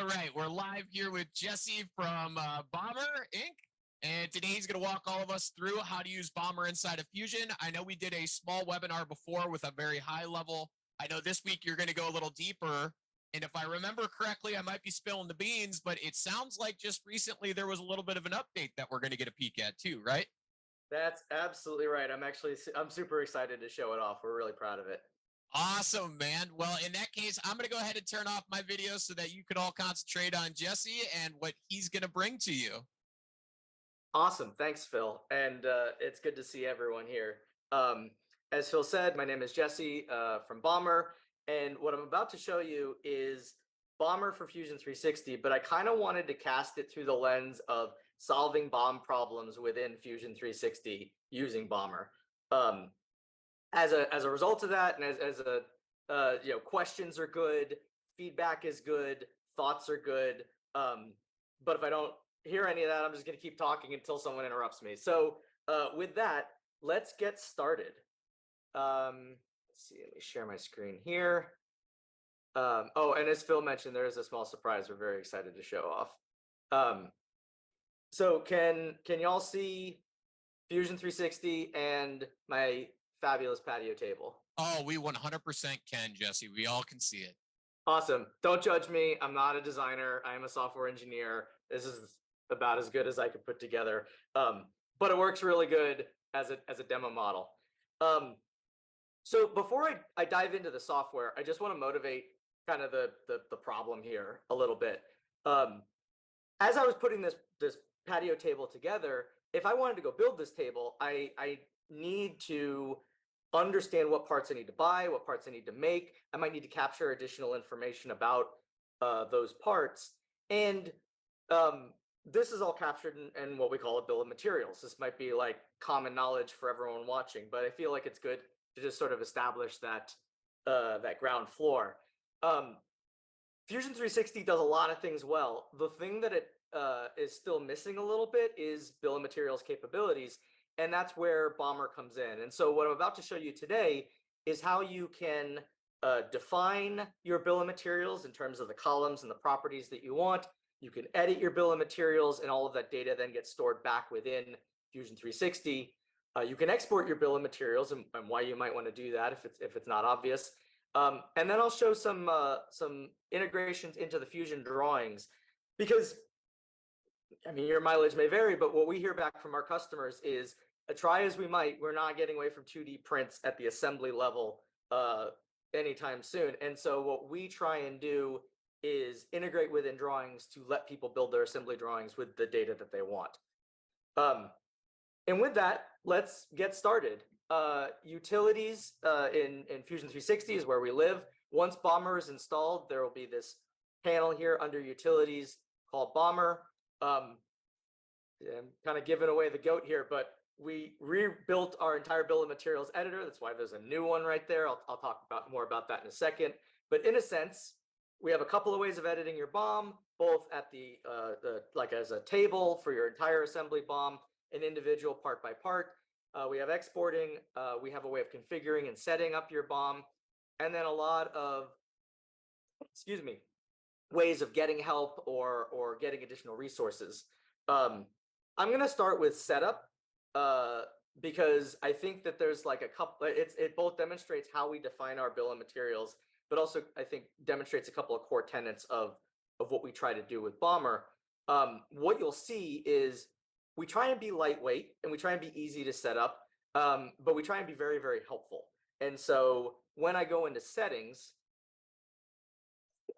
All right, we're live here with Jesse from Bommer Inc. And today he's going to walk all of us through how to use Bommer inside of Fusion. I know we did a small webinar before with a very high level. I know this week you're going to go a little deeper. And if I remember correctly, I might be spilling the beans, but it sounds like just recently there was a little bit of an update that we're going to get a peek at too, right? That's absolutely right. I'm super excited to show it off. We're really proud of it. Awesome, man. Well, in that case, I'm going to go ahead and turn off my video so that you can all concentrate on Jesse and what he's going to bring to you. Awesome. Thanks, Phil. And it's good to see everyone here. As Phil said, my name is Jesse from Bommer. And what I'm about to show you is Bommer for Fusion 360, but I kind of wanted to cast it through the lens of solving BOM problems within Fusion 360 using Bommer. As a result of that, and as questions are good, feedback is good, thoughts are good. But if I don't hear any of that, I'm just going to keep talking until someone interrupts me. So with that, let's get started. Let's see, let me share my screen here. Oh, and as Phil mentioned, there is a small surprise we're very excited to show off. So can y'all see Fusion 360 and my fabulous patio table? Oh, we 100% can, Jesse. We all can see it. Awesome. Don't judge me. I'm not a designer. I am a software engineer. This is about as good as I could put together. But it works really good as a demo model. So before I dive into the software, I just want to motivate kind of the problem here a little bit. As I was putting this patio table together, if I wanted to go build this table, I need to understand what parts I need to buy, what parts I need to make. I might need to capture additional information about those parts. And this is all captured in what we call a bill of materials. This might be like common knowledge for everyone watching, but I feel like it's good to just sort of establish that ground floor. Fusion 360 does a lot of things well. The thing that it is still missing a little bit is bill of materials capabilities, and that's where Bommer comes in. And so what I'm about to show you today is how you can define your bill of materials in terms of the columns and the properties that you want. You can edit your bill of materials, and all of that data then gets stored back within Fusion 360. You can export your bill of materials, and why you might want to do that if it's not obvious. And then I'll show some integrations into the Fusion drawings, because I mean, your mileage may vary, but what we hear back from our customers is, try as we might, we're not getting away from 2D prints at the assembly level anytime soon. And so what we try and do is integrate within drawings to let people build their assembly drawings with the data that they want. And with that, let's get started. Utilities in Fusion 360 is where we live. Once Bommer is installed, there will be this panel here under utilities called Bommer. I'm kind of giving away the goat here, but we rebuilt our entire bill of materials editor. That's why there's a new one right there. I'll talk more about that in a second. But in a sense, we have a couple of ways of editing your BOM, both at the like as a table for your entire assembly BOM, an individual part by part. We have exporting. We have a way of configuring and setting up your BOM, and then a lot of, ways of getting help or getting additional resources. I'm going to start with setup because I think that there's like a couple. It both demonstrates how we define our bill of materials, but also I think demonstrates a couple of core tenets of what we try to do with Bommer. What you'll see is we try and be lightweight and we try and be easy to set up, but we try and be very, very helpful. And so when I go into settings,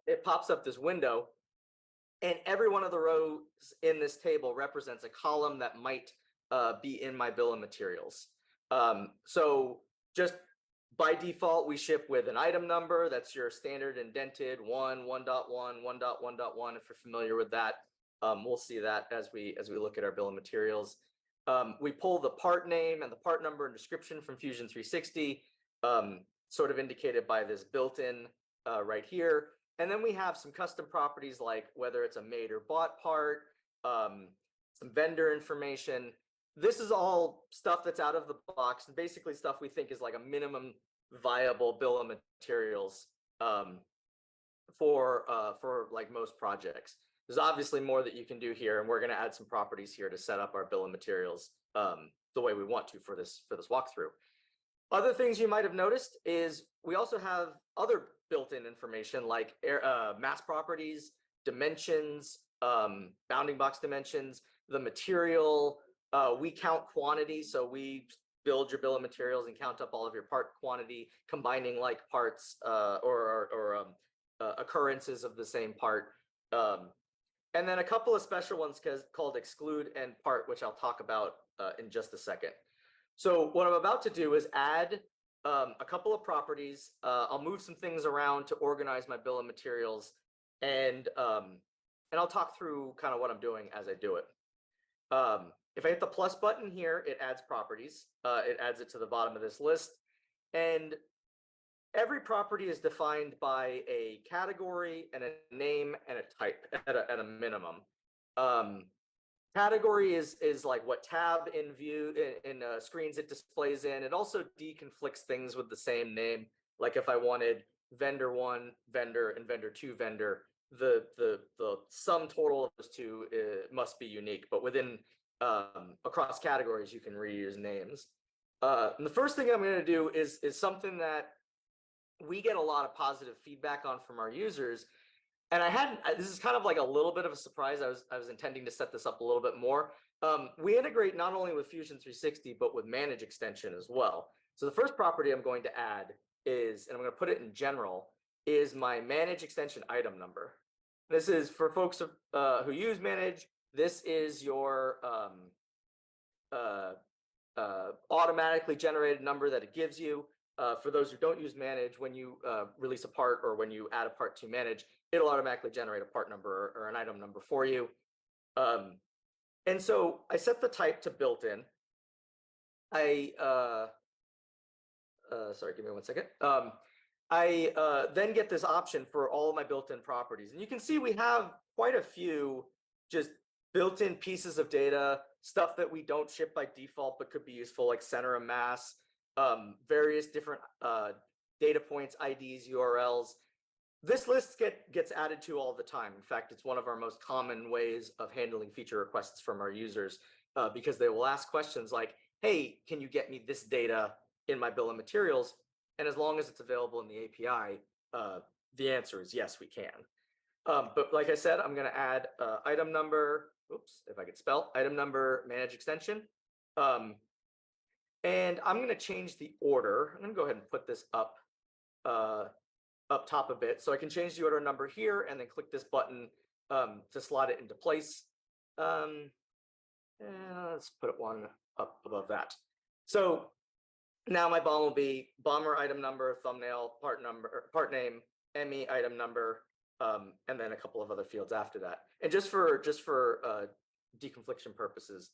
it pops up this window, and every one of the rows in this table represents a column that might be in my bill of materials. So just by default, we ship with an item number. That's your standard indented 1, 1.1, 1.1.1. If you're familiar with that, we'll see that as we look at our bill of materials. We pull the part name and the part number and description from Fusion 360, sort of indicated by this built-in right here. And then we have some custom properties like whether it's a made or bought part, some vendor information. This is all stuff that's out of the box and basically stuff we think is like a minimum viable bill of materials for like most projects. There's obviously more that you can do here, and we're going to add some properties here to set up our bill of materials the way we want to for this walkthrough. Other things you might have noticed is we also have other built-in information like mass properties, dimensions, bounding box dimensions, the material. We count quantity, so we build your bill of materials and count up all of your part quantity, combining like parts or occurrences of the same part. And then a couple of special ones called exclude and part, which I'll talk about in just a second. So what I'm about to do is add a couple of properties. I'll move some things around to organize my bill of materials, and I'll talk through kind of what I'm doing as I do it. If I hit the plus button here, it adds properties. It adds it to the bottom of this list, and every property is defined by a category and a name and a type at a minimum. Category is like what tab in view in screens it displays in. It also deconflicts things with the same name. Like if I wanted vendor 1 vendor and vendor 2 vendor, the sum total of those two must be unique. But within across categories, you can reuse names. And the first thing I'm going to do is something that we get a lot of positive feedback on from our users. And this is kind of like a little bit of a surprise. I was intending to set this up a little bit more. We integrate not only with Fusion 360, but with Manage extension as well. So the first property I'm going to add is, and I'm going to put it in general, is my Manage extension item number. This is for folks who use Manage. This is your automatically generated number that it gives you. For those who don't use Manage, when you release a part or when you add a part to Manage, it'll automatically generate a part number or an item number for you. And so I set the type to built-in. Sorry, give me 1 second. I then get this option for all of my built-in properties. And you can see we have quite a few just built-in pieces of data, stuff that we don't ship by default but could be useful, like center of mass, various different data points, IDs, URLs. This list gets added to all the time. In fact, it's one of our most common ways of handling feature requests from our users because they will ask questions like, hey, can you get me this data in my bill of materials? And as long as it's available in the API, the answer is yes, we can. But like I said, I'm going to add item number, oops, if I could spell, item number, Manage extension. And I'm going to change the order. I'm going to go ahead and put this up top a bit. So I can change the order number here and then click this button to slot it into place. And let's put it one up above that. So now my BOM will be Bommer item number, thumbnail, part number, part name, ME item number, and then a couple of other fields after that. And just for deconfliction purposes,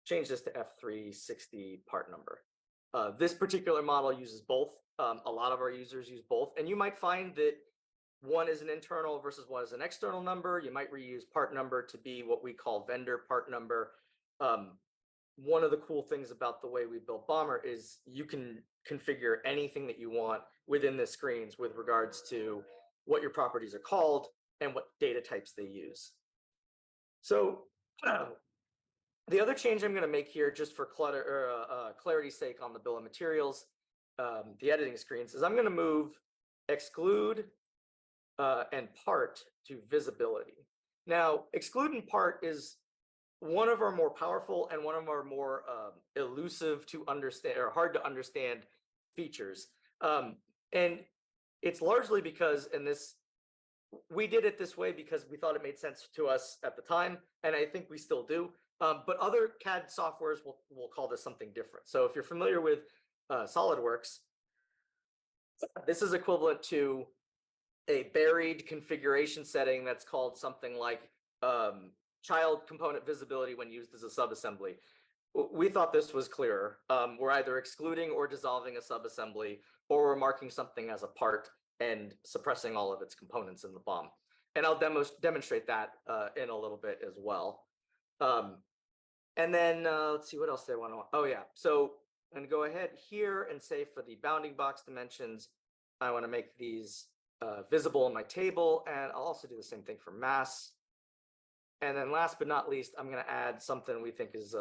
change this to F360 part number. This particular model uses both. A lot of our users use both, and you might find that one is an internal versus one is an external number. You might reuse part number to be what we call vendor part number. One of the cool things about the way we built Bommer is you can configure anything that you want within the screens with regards to what your properties are called and what data types they use. So the other change I'm going to make here, just for clarity's sake on the bill of materials, the editing screens, is I'm going to move exclude and part to visibility. Now, exclude and part is one of our more powerful and one of our more elusive to understand or hard to understand features. And it's largely because we did it this way because we thought it made sense to us at the time, and I think we still do. But other CAD softwares will call this something different. So if you're familiar with SolidWorks, this is equivalent to a buried configuration setting that's called something like child component visibility when used as a subassembly. We thought this was clearer. We're either excluding or dissolving a subassembly, or we're marking something as a part and suppressing all of its components in the BOM. And I'll demonstrate that in a little bit as well. And then let's see what else they want to. Oh yeah, so I'm going to go ahead here and say for the bounding box dimensions, I want to make these visible in my table, and I'll also do the same thing for mass. And then last but not least, I'm going to add something we think is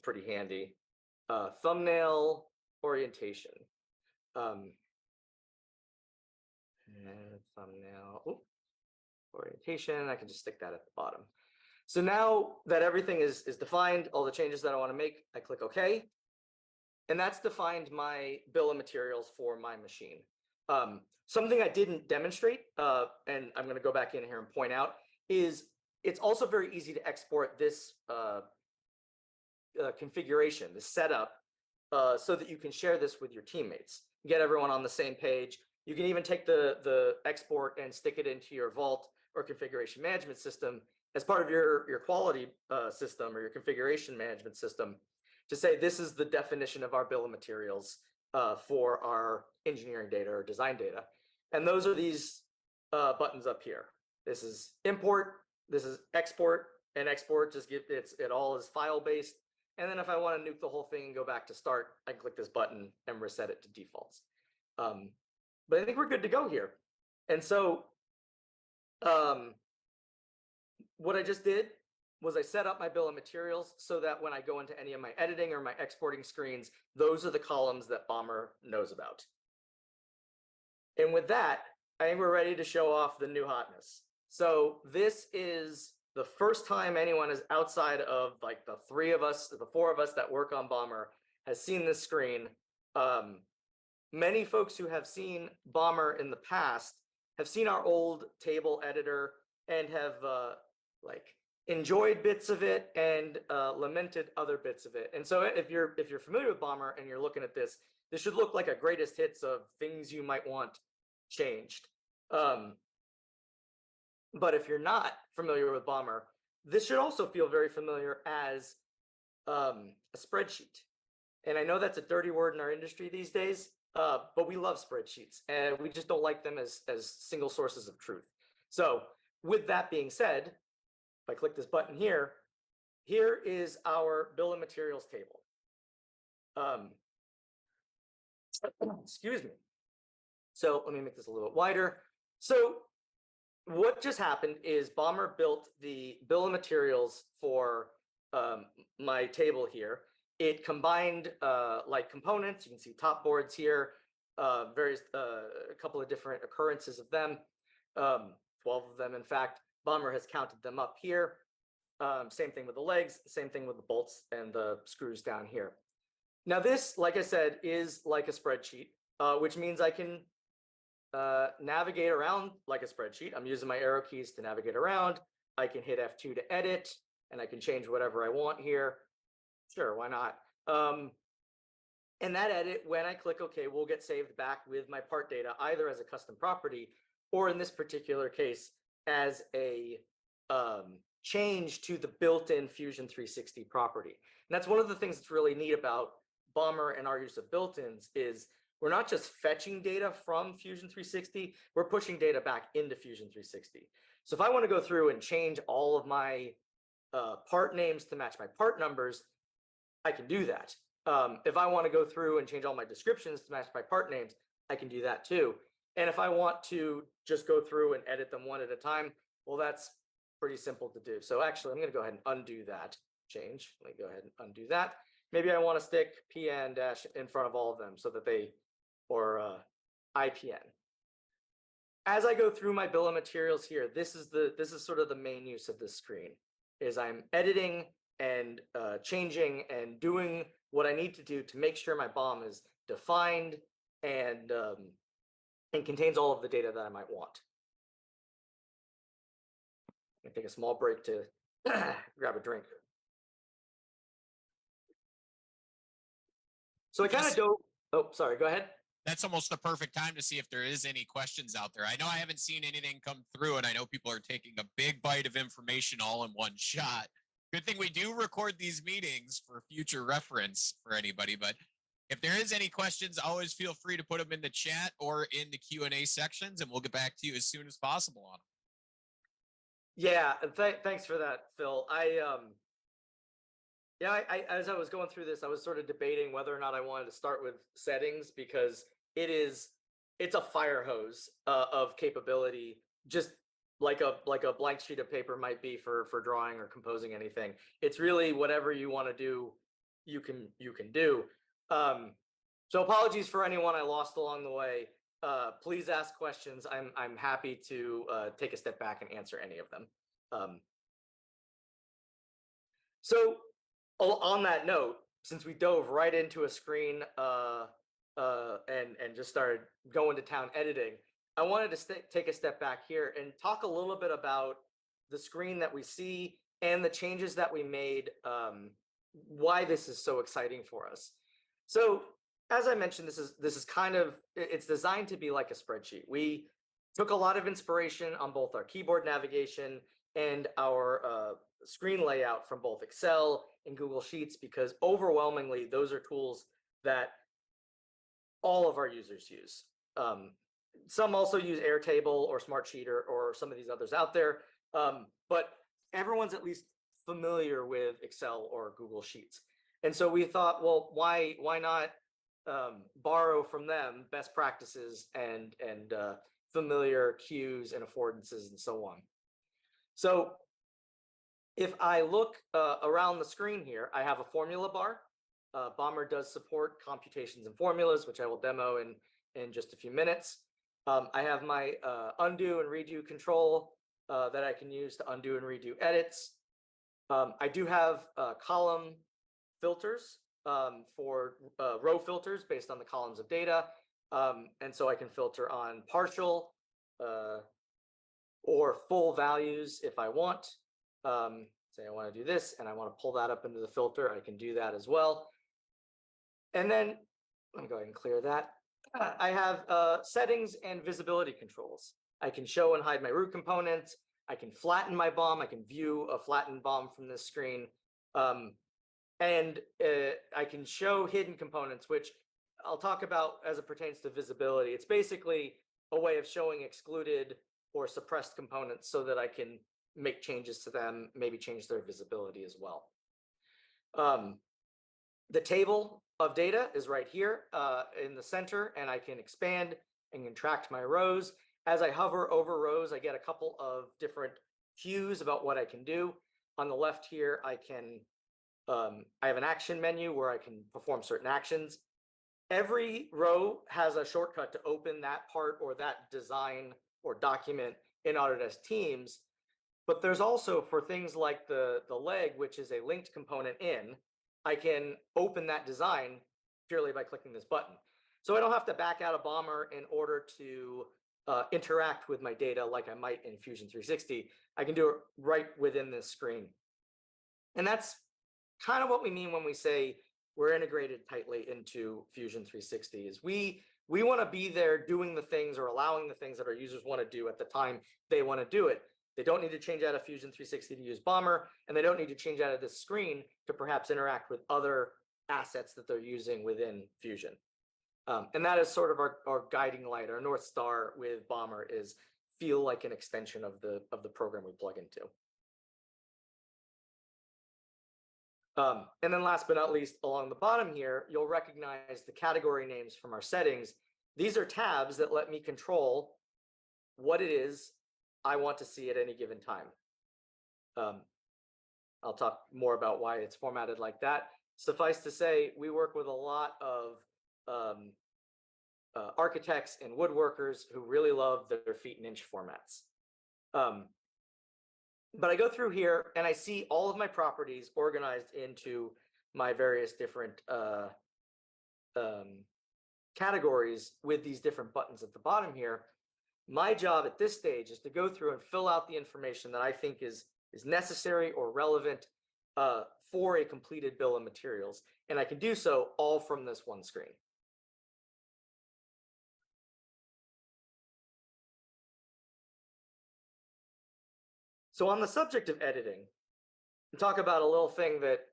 pretty handy, thumbnail orientation. And thumbnail orientation, I can just stick that at the bottom. So now that everything is defined, all the changes that I want to make, I click OK. And that's defined my bill of materials for my machine. Something I didn't demonstrate, and I'm going to go back in here and point out, is it's also very easy to export this configuration, the setup, so that you can share this with your teammates, get everyone on the same page. You can even take the export and stick it into your Vault or configuration management system as part of your quality system or your configuration management system to say this is the definition of our bill of materials for our engineering data or design data. And those are these buttons up here. This is import, this is export, and export just give it all is file based. And then if I want to nuke the whole thing and go back to start, I can click this button and reset it to defaults. But I think we're good to go here. And so what I just did was I set up my bill of materials so that when I go into any of my editing or my exporting screens, those are the columns that Bommer knows about. And with that, I think we're ready to show off the new hotness. So this is the first time anyone is outside of like the four of us that work on Bommer has seen this screen. Many folks who have seen Bommer in the past have seen our old table editor and have like enjoyed bits of it and lamented other bits of it. And so if you're familiar with Bommer and you're looking at this, this should look like a greatest hits of things you might want changed. But if you're not familiar with Bommer, this should also feel very familiar as a spreadsheet. And I know that's a dirty word in our industry these days, but we love spreadsheets and we just don't like them as single sources of truth. So with that being said, if I click this button here, here is our bill of materials table. Excuse me. So let me make this a little bit wider. So what just happened is Bommer built the bill of materials for my table here. It combined like components. You can see top boards here, a couple of different occurrences of them, 12 of them, in fact. Bommer has counted them up here. Same thing with the legs, same thing with the bolts and the screws down here. Now this, like I said, is like a spreadsheet, which means I can navigate around like a spreadsheet. I'm using my arrow keys to navigate around. I can hit F2 to edit, and I can change whatever I want here. Sure, why not? And that edit, when I click OK, will get saved back with my part data, either as a custom property or in this particular case, as a change to the built-in Fusion 360 property. And that's one of the things that's really neat about Bommer and our use of built-ins is we're not just fetching data from Fusion 360, we're pushing data back into Fusion 360. So if I want to go through and change all of my part names to match my part numbers, I can do that. If I want to go through and change all my descriptions to match my part names, I can do that too. And if I want to just go through and edit them one at a time, well, that's pretty simple to do. So actually, I'm going to go ahead and undo that change. Let me go ahead and undo that. Maybe I want to stick PN dash in front of all of them so that they, or IPN. As I go through my bill of materials here, this is sort of the main use of this screen, is I'm editing and changing and doing what I need to do to make sure my BOM is defined and contains all of the data that I might want. I'm gonna take a small break to grab a drink. So I kind of don't, oh, sorry, go ahead. That's almost the perfect time to see if there is any questions out there. I know I haven't seen anything come through, and I know people are taking a big bite of information all in one shot. Good thing we do record these meetings for future reference for anybody, but if there is any questions, always feel free to put them in the chat or in the Q&A sections, and we'll get back to you as soon as possible on them. Yeah, thanks for that, Phil. As I was going through this, I was sort of debating whether or not I wanted to start with settings because it's it's a fire hose of capability, just like a blank sheet of paper might be for drawing or composing anything. It's really whatever you want to do, you can do. So apologies for anyone I lost along the way. Please ask questions. I'm happy to take a step back and answer any of them. So on that note, since we dove right into a screen and just started going to town editing, I wanted to take a step back here and talk a little bit about the screen that we see and the changes that we made, why this is so exciting for us. So as I mentioned, this is kind of, it's designed to be like a spreadsheet. We took a lot of inspiration on both our keyboard navigation and our screen layout from both Excel and Google Sheets, because overwhelmingly those are tools that all of our users use. Some also use Airtable or Smartsheet or some of these others out there, but everyone's at least familiar with Excel or Google Sheets. And so we thought, well, why not borrow from them best practices and familiar cues and affordances and so on. So if I look around the screen here, I have a formula bar. Bommer does support computations and formulas, which I will demo in just a few minutes. I have my undo and redo control that I can use to undo and redo edits. I do have column filters for row filters based on the columns of data. And so I can filter on partial or full values if I want. Say I want to do this and I want to pull that up into the filter, I can do that as well. And then let me go ahead and clear that. I have settings and visibility controls. I can show and hide my root components. I can flatten my BOM. I can view a flattened BOM from this screen. And I can show hidden components, which I'll talk about as it pertains to visibility. It's basically a way of showing excluded or suppressed components so that I can make changes to them, maybe change their visibility as well. The table of data is right here in the center, and I can expand and contract my rows. As I hover over rows, I get a couple of different cues about what I can do. On the left here, I have an action menu where I can perform certain actions. Every row has a shortcut to open that part or that design or document in Autodesk Teams. But there's also, for things like the leg, which is a linked component in, I can open that design purely by clicking this button. So I don't have to back out of Bommer in order to interact with my data like I might in Fusion 360. I can do it right within this screen. And that's kind of what we mean when we say we're integrated tightly into Fusion 360. Is we want to be there doing the things or allowing the things that our users want to do at the time they want to do it. They don't need to change out of Fusion 360 to use Bommer, and they don't need to change out of this screen to perhaps interact with other assets that they're using within Fusion. And that is sort of our guiding light, our North Star with Bommer, is feel like an extension of the program we plug into. And then last but not least, along the bottom here, you'll recognize the category names from our settings. These are tabs that let me control what it is I want to see at any given time. I'll talk more about why it's formatted like that. Suffice to say, we work with a lot of architects and woodworkers who really love their feet and inch formats. But I go through here and I see all of my properties organized into my various different categories with these different buttons at the bottom here. My job at this stage is to go through and fill out the information that I think is necessary or relevant for a completed bill of materials. And I can do so all from this one screen. So on the subject of editing, we talk about a little thing that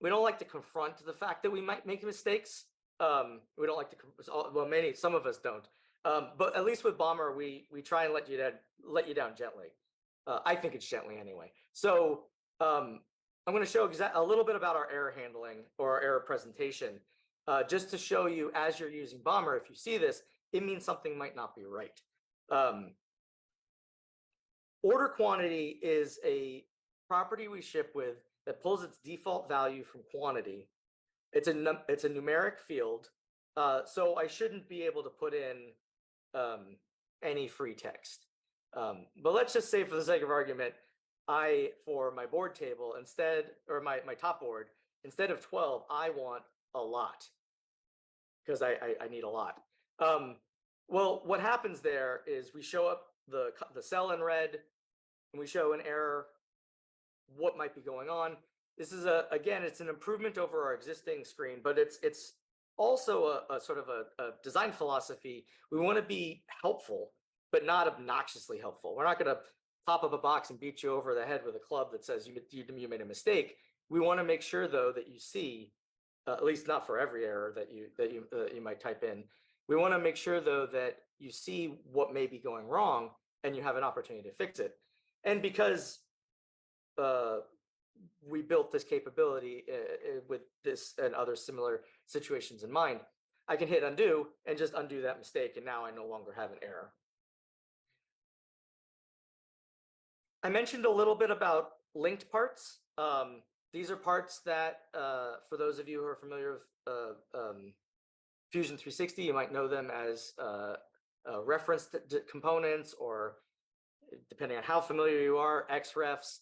we don't like to confront the fact that we might make mistakes. We don't like to, well, some of us don't. But at least with Bommer, we try and let you down gently. I think it's gently anyway. So I'm going to show a little bit about our error handling or our error presentation, just to show you as you're using Bommer, if you see this, it means something might not be right. Order quantity is a property we ship with that pulls its default value from quantity. It's a numeric field, so I shouldn't be able to put in any free text. But let's just say, for the sake of argument, for my board table, instead, or my top board, instead of 12, I want a lot, because I need a lot. Well, what happens there is we show up the cell in red, and we show an error, what might be going on. This is again, it's an improvement over our existing screen, but it's also a sort of a design philosophy. We want to be helpful, but not obnoxiously helpful. We're not going to pop up a box and beat you over the head with a club that says you made a mistake. We want to make sure, though, that you see, at least not for every error that you might type in. We want to make sure, though, that you see what may be going wrong and you have an opportunity to fix it. And because we built this capability with this and other similar situations in mind, I can hit undo and just undo that mistake, and now I no longer have an error. I mentioned a little bit about linked parts. These are parts that, for those of you who are familiar with Fusion 360, you might know them as reference components, or depending on how familiar you are, XREFs.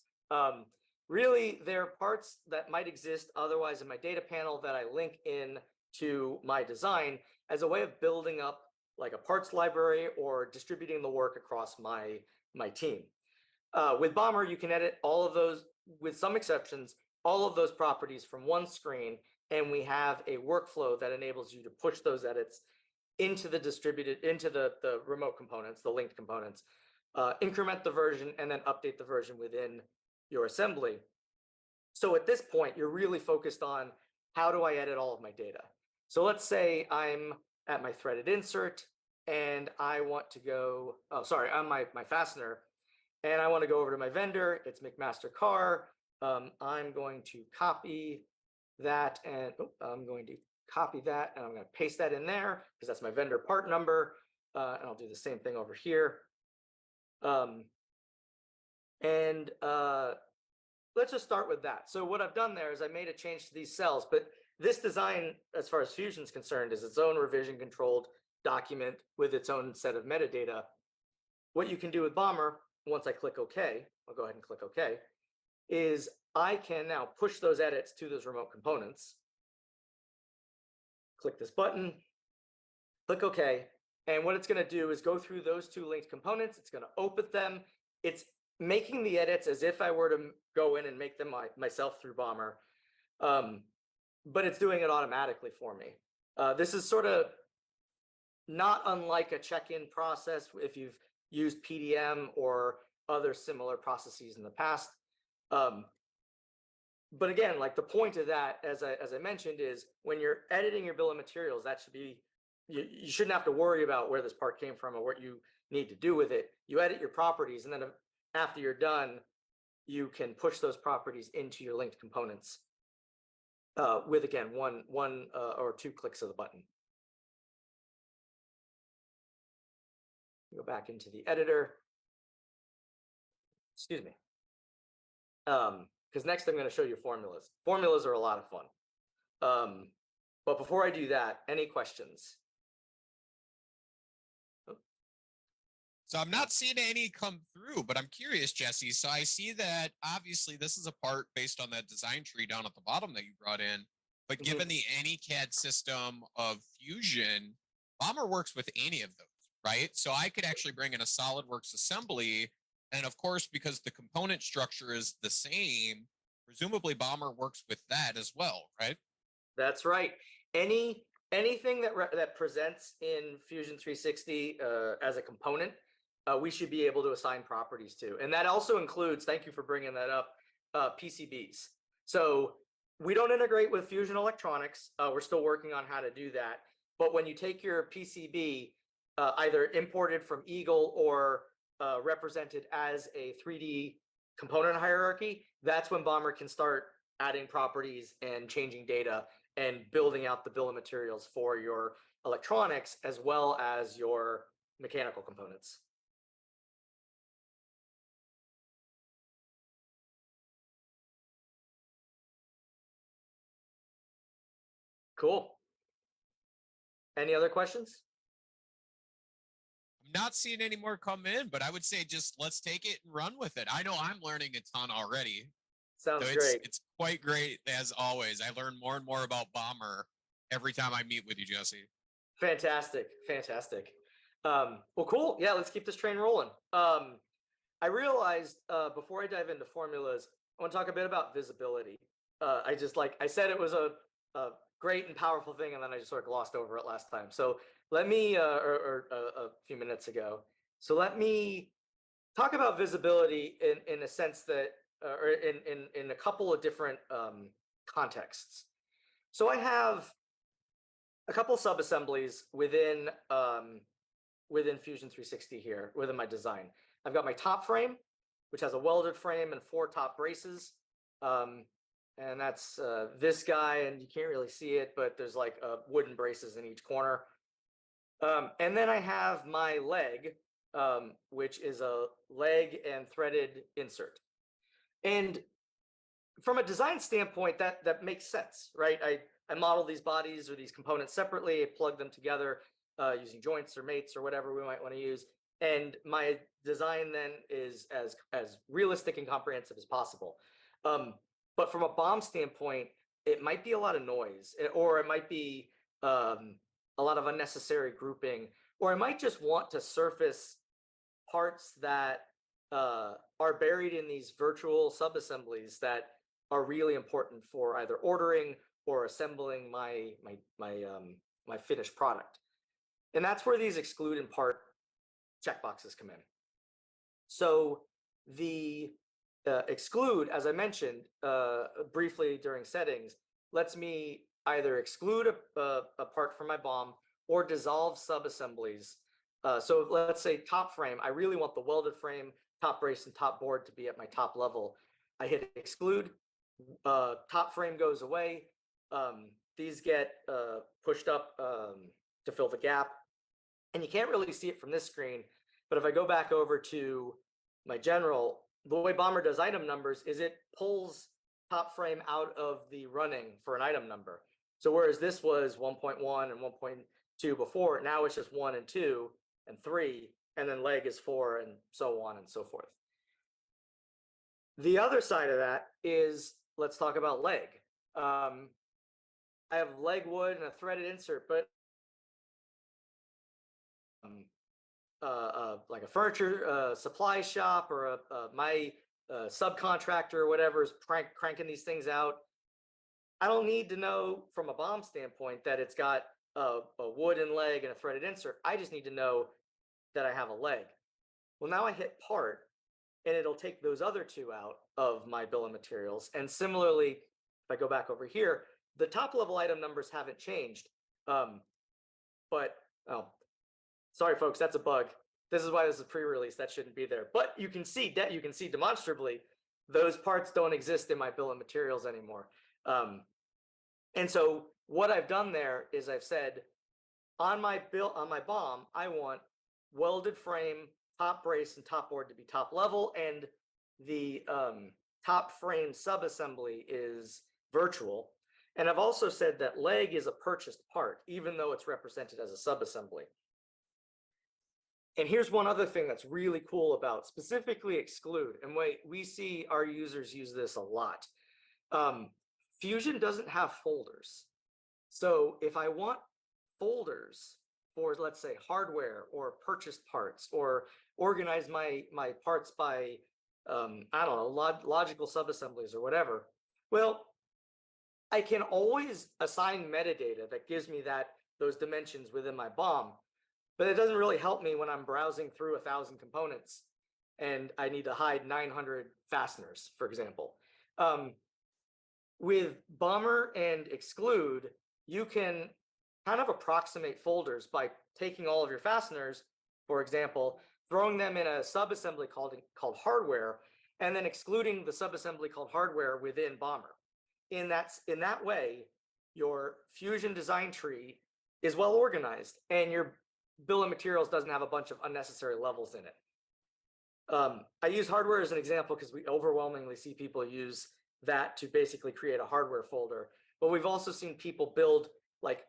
Really, they're parts that might exist otherwise in my data panel that I link in to my design as a way of building up like a parts library or distributing the work across my team. With Bommer, you can edit all of those, with some exceptions, all of those properties from one screen, and we have a workflow that enables you to push those edits into the remote components, the linked components, increment the version, and then update the version within your assembly. So at this point, you're really focused on, how do I edit all of my data? So let's say I'm at my threaded insert, and I want to go, on my fastener, and I want to go over to my vendor. It's McMaster Car. I'm going to copy that, and I'm going to paste that in there, because that's my vendor part number. And I'll do the same thing over here. Let's just start with that. So what I've done there is I made a change to these cells, but this design, as far as Fusion's concerned, is its own revision controlled document with its own set of metadata. What you can do with Bommer, once I click OK, I'll go ahead and click OK, is I can now push those edits to those remote components. Click this button, click OK, and what it's going to do is go through those two linked components. It's going to open them. It's making the edits as if I were to go in and make them myself through Bommer, but it's doing it automatically for me. This is sort of not unlike a check-in process if you've used PDM or other similar processes in the past. But again, like the point of that, as I mentioned, is when you're editing your bill of materials, that should be, you shouldn't have to worry about where this part came from or what you need to do with it. You edit your properties, and then after you're done, you can push those properties into your linked components with, again, one or two clicks of the button. Go back into the editor. Excuse me. Because next I'm going to show you formulas. Formulas are a lot of fun. But before I do that, any questions? So I'm not seeing any come through, but I'm curious, Jesse. So I see that obviously this is a part based on that design tree down at the bottom that you brought in. But given the AnyCAD system of Fusion, Bommer works with any of those, right? So I could actually bring in a SolidWorks assembly. And of course, because the component structure is the same, presumably Bommer works with that as well, right? That's right. Anything that presents in Fusion 360 as a component, we should be able to assign properties to. And that also includes, thank you for bringing that up, PCBs. So we don't integrate with Fusion Electronics. We're still working on how to do that. But when you take your PCB, either imported from Eagle or represented as a 3D component hierarchy, that's when Bommer can start adding properties and changing data and building out the bill of materials for your electronics as well as your mechanical components. Cool. Any other questions? I'm not seeing any more come in, but I would say just let's take it and run with it. I know I'm learning a ton already. Sounds So great. It's quite great as always. I learn more and more about Bomber every time I meet with you, Jesse. Fantastic, fantastic. Well, cool. Yeah, let's keep this train rolling. I realized before I dive into formulas, I want to talk a bit about visibility. I said it was a great and powerful thing, and then I just sort of glossed over it last time. So let me, or a few minutes ago. So let me talk about visibility in a sense that, or in a couple of different contexts. So I have a couple sub-assemblies within Fusion 360 here, within my design. I've got my top frame, which has a welded frame and 4 top braces. And that's this guy, and you can't really see it, but there's like wooden braces in each corner. And then I have my leg, which is a leg and threaded insert. And from a design standpoint, that makes sense, right? I model these bodies or these components separately, I plug them together using joints or mates or whatever we might want to use. And my design then is as realistic and comprehensive as possible. But from a BOM standpoint, it might be a lot of noise, or it might be a lot of unnecessary grouping, or I might just want to surface parts that are buried in these virtual sub-assemblies that are really important for either ordering or assembling my finished product. And that's where these exclude in part checkboxes come in. So the exclude, as I mentioned briefly during settings, lets me either exclude a part from my BOM or dissolve sub-assemblies. So let's say top frame, I really want the welded frame, top brace, and top board to be at my top level. I hit exclude, top frame goes away. These get pushed up to fill the gap. And you can't really see it from this screen, but if I go back over to my general, the way Bomber does item numbers is it pulls top frame out of the running for an item number. So whereas this was 1.1 and 1.2 before, now it's just 1 and 2 and 3, and then leg is 4 and so on and so forth. The other side of that is, let's talk about leg. I have leg wood and a threaded insert, but like a furniture supply shop or my subcontractor or whatever is cranking these things out. I don't need to know from a BOM standpoint that it's got a wooden leg and a threaded insert. I just need to know that I have a leg. Well, now I hit part, and it'll take those other 2 out of my bill of materials. And similarly, if I go back over here, the top level item numbers haven't changed. But sorry, folks, that's a bug. This is why this is pre-release. That shouldn't be there. But you can see demonstrably those parts don't exist in my bill of materials anymore. And so what I've done there is I've said on my BOM, I want welded frame, top brace, and top board to be top level, and the top frame subassembly is virtual. And I've also said that leg is a purchased part, even though it's represented as a subassembly. And here's one other thing that's really cool about specifically exclude, and we see our users use this a lot. Fusion doesn't have folders. So if I want folders for, let's say, hardware or purchased parts, or organize my parts by, I don't know, logical subassemblies or whatever, well, I can always assign metadata that gives me those dimensions within my BOM, but it doesn't really help me when I'm browsing through 1,000 components and I need to hide 900 fasteners, for example. With Bomber and exclude, you can kind of approximate folders by taking all of your fasteners, for example, throwing them in a subassembly called hardware, and then excluding the subassembly called hardware within Bomber. In that way, your Fusion design tree is well organized and your bill of materials doesn't have a bunch of unnecessary levels in it. I use hardware as an example because we overwhelmingly see people use that to basically create a hardware folder. But we've also seen people build like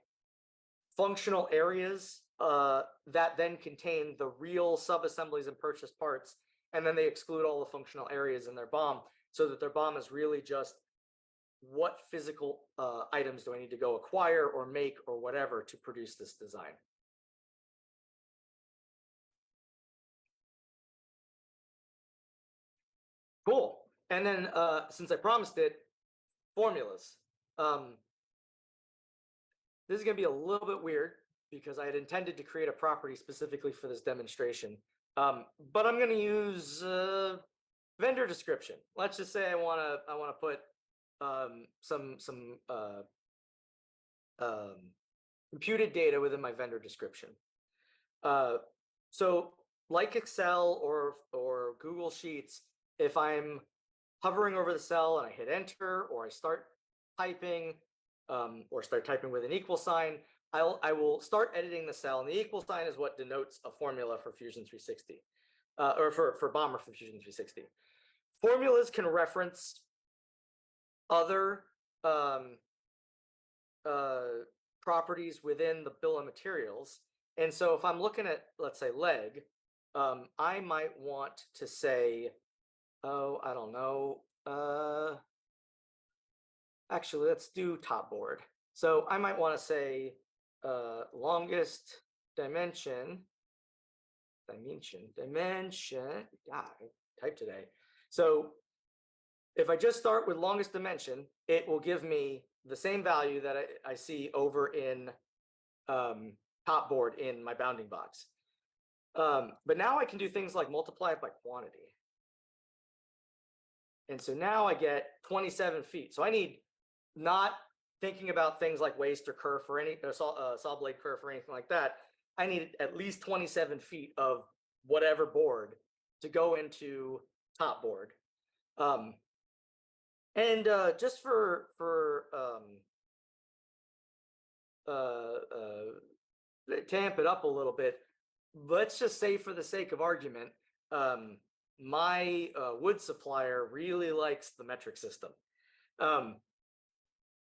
functional areas that then contain the real subassemblies and purchased parts, and then they exclude all the functional areas in their BOM so that their BOM is really just what physical items do I need to go acquire or make or whatever to produce this design. Cool. And then since I promised it, formulas. This is going to be a little bit weird because I had intended to create a property specifically for this demonstration. But I'm going to use vendor description. Let's just say I want to put some computed data within my vendor description. So like Excel or Google Sheets, if I'm hovering over the cell and I hit enter, or I start typing, or start typing with an equal sign, I will start editing the cell, and the equal sign is what denotes a formula for Fusion 360, or for Bommer for Fusion 360. Formulas can reference other properties within the bill of materials. And so if I'm looking at, let's say, leg, I might want to say, oh, I don't know. Actually, let's do top board. So I might want to say longest dimension. God, I typed today. So if I just start with longest dimension, it will give me the same value that I see over in top board in my bounding box. But now I can do things like multiply it by quantity. And so now I get 27 feet. So I need, not thinking about things like waist or kerf or any saw blade kerf or anything like that, I need at least 27 feet of whatever board to go into top board. And just for to amp it up a little bit, let's just say for the sake of argument, my wood supplier really likes the metric system.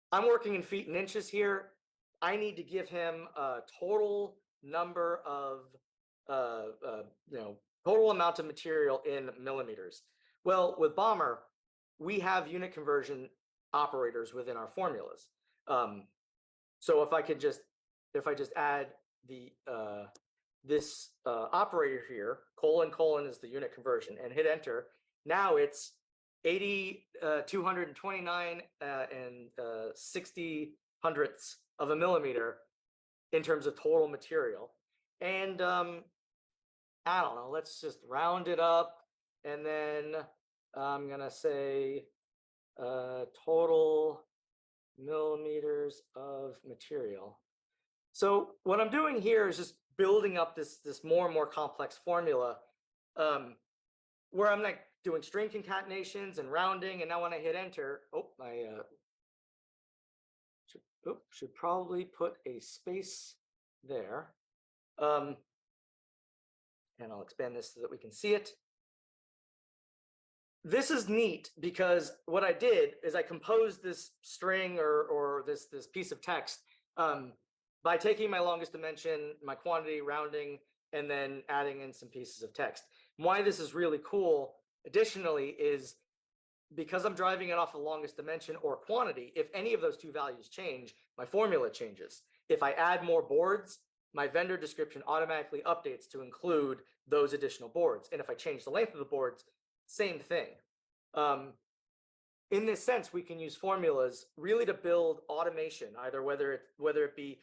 I'm working in feet and inches here. I need to give him a total number of, total amount of material in millimeters. Well, with Bommer, we have unit conversion operators within our formulas. So if I just add the this operator here, colon is the unit conversion, and hit enter, now it's 80, 229 and 60 hundredths of a millimeter in terms of total material. And I don't know, let's just round it up, and then I'm gonna say total millimeters of material. So what I'm doing here is just building up this more and more complex formula, where I'm like doing string concatenations and rounding, and now when I hit enter, I should probably put a space there. And I'll expand this so that we can see it. This is neat because what I did is I composed this string or this piece of text by taking my longest dimension, my quantity, rounding, and then adding in some pieces of text. And why this is really cool, additionally, is because I'm driving it off the longest dimension or quantity, if any of those two values change, my formula changes. If I add more boards, my vendor description automatically updates to include those additional boards. And if I change the length of the boards, same thing. In this sense, we can use formulas really to build automation, either whether it be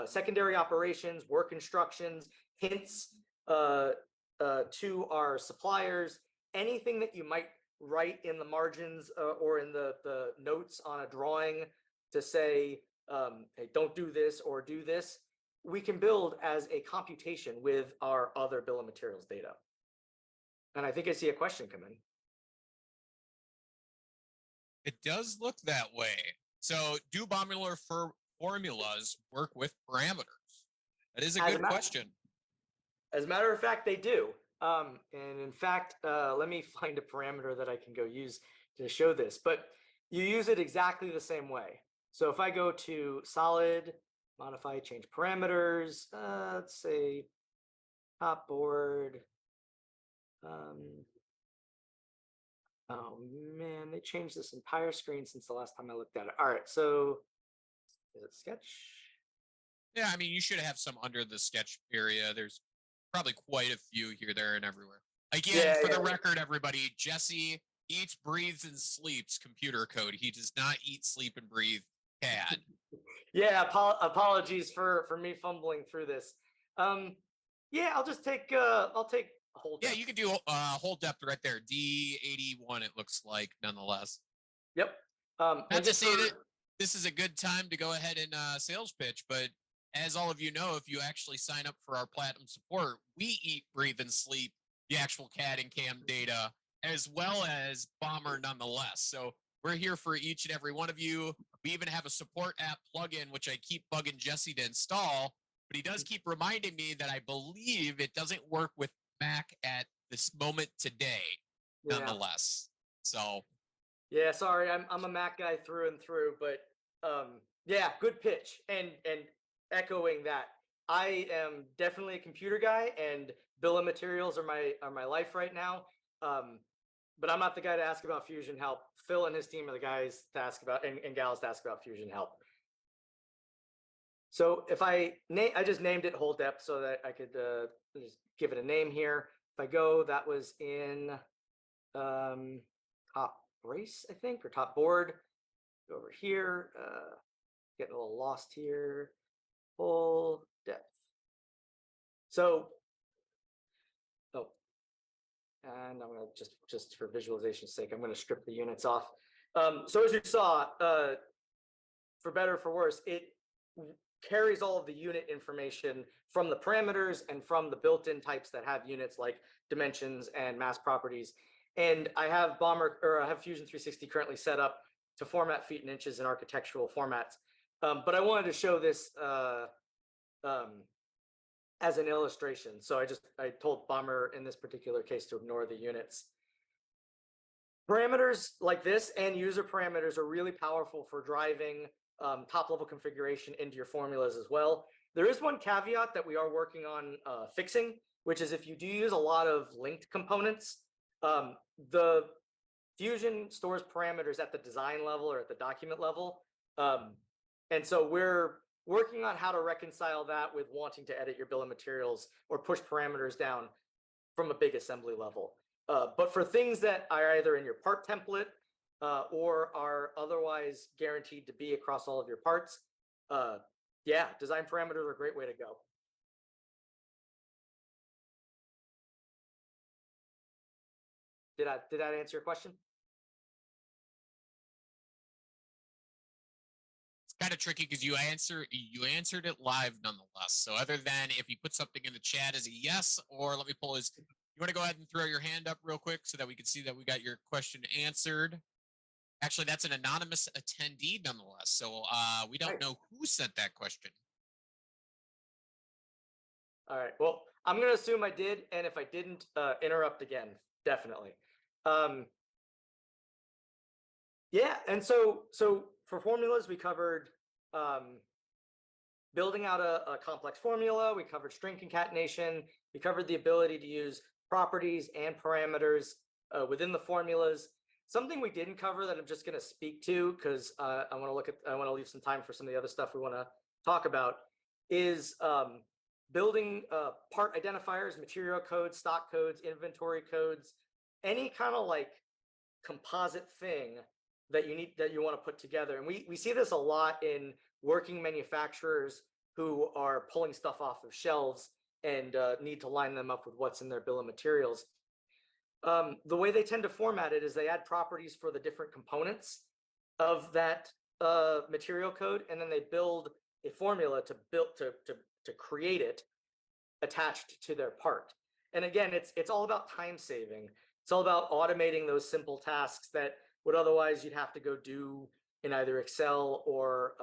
secondary operations, work instructions, hints to our suppliers, anything that you might write in the margins or in the notes on a drawing to say, hey, don't do this or do this, we can build as a computation with our other bill of materials data. And I think I see a question come in. It does look that way. So do Bommer formulas work with parameters? That is a As a good matter, question. as a matter of fact, they do. And in fact, let me find a parameter that I can go use to show this. But you use it exactly the same way. So if I go to solid, modify, change parameters, let's say top board. Oh man, they changed this entire screen since the last time I looked at it. All right, so is it sketch? Yeah, I mean, you should have some under the sketch area. There's probably quite a few here, there, and everywhere. Again, Yeah, for the yeah. record, everybody, Jesse eats, breathes, and sleeps computer code. He does not eat, sleep, and breathe CAD. Yeah, apologies for me fumbling through this. Yeah, I'll take a whole Yeah, depth. you can do whole depth right there. D81, it looks like, nonetheless. Yep. Not And to just say for that this is a good time to go ahead and sales pitch, but as all of you know, if you actually sign up for our platinum support, we eat, breathe, and sleep the actual CAD and CAM data as well as Bomber nonetheless. So we're here for each and every one of you. We even have a support app plugin, which I keep bugging Jesse to install, but he does keep reminding me that I believe it doesn't work with Mac at this moment today, yeah. nonetheless. So Yeah, sorry, I'm a Mac guy through and through, but yeah, good pitch. And echoing that, I am definitely a computer guy, and bill of materials are my life right now. But I'm not the guy to ask about Fusion help. Phil and his team are the guys to ask about and gals to ask about Fusion help. So if I just named it whole depth so that I could just give it a name here. If I go, that was in top brace, I think, or top board. Go over here, getting a little lost here. Full depth. So, oh, and I'm gonna just for visualization's sake, I'm gonna strip the units off. So as you saw, for better or for worse, it carries all of the unit information from the parameters and from the built-in types that have units like dimensions and mass properties. And I have I have Fusion 360 currently set up to format feet and inches in architectural formats. But I wanted to show this as an illustration. So I told Bomber in this particular case to ignore the units. Parameters like this and user parameters are really powerful for driving top level configuration into your formulas as well. There is one caveat that we are working on fixing, which is if you do use a lot of linked components, the Fusion stores parameters at the design level or at the document level. And so we're working on how to reconcile that with wanting to edit your bill of materials or push parameters down from a big assembly level. But for things that are either in your part template or are otherwise guaranteed to be across all of your parts, yeah, design parameters are a great way to go. Did that answer your question? it's kind of tricky because you answered it live nonetheless. So other than if you put something in the chat as a yes, or let me pull his, you want to go ahead and throw your hand up real quick so that we can see that we got your question answered. Actually, that's an anonymous attendee nonetheless. So we don't know who sent that question. All right. Well, I'm going to assume I did. And if I didn't, interrupt again, definitely. Yeah. And so for formulas, we covered building out a complex formula. We covered string concatenation. We covered the ability to use properties and parameters within the formulas. Something we didn't cover that I'm just going to speak to because I want to leave some time for some of the other stuff we want to talk about is building part identifiers, material codes, stock codes, inventory codes, any kind of like composite thing that you want to put together. And we see this a lot in working manufacturers who are pulling stuff off of shelves and need to line them up with what's in their bill of materials. The way they tend to format it is they add properties for the different components of that material code, and then they build a formula to create it attached to their part. And again, it's all about time saving. It's all about automating those simple tasks that would otherwise you'd have to go do in either Excel or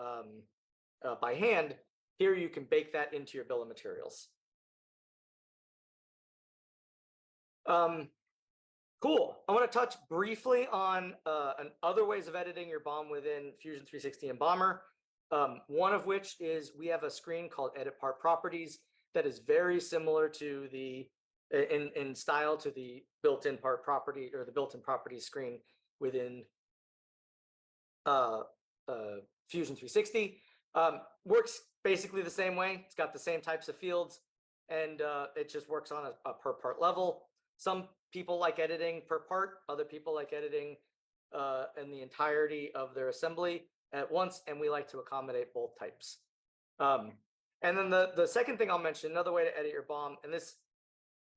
by hand. Here you can bake that into your bill of materials. Cool. I want to touch briefly on other ways of editing your BOM within Fusion 360 and Bomber. One of which is we have a screen called Edit Part Properties that is very similar to the in style to the built-in part property or the built-in properties screen within Fusion 360. Works basically the same way. It's got the same types of fields, and it just works on a per part level. Some people like editing per part, other people like editing in the entirety of their assembly at once, and we like to accommodate both types. And then the second thing I'll mention, another way to edit your BOM, and this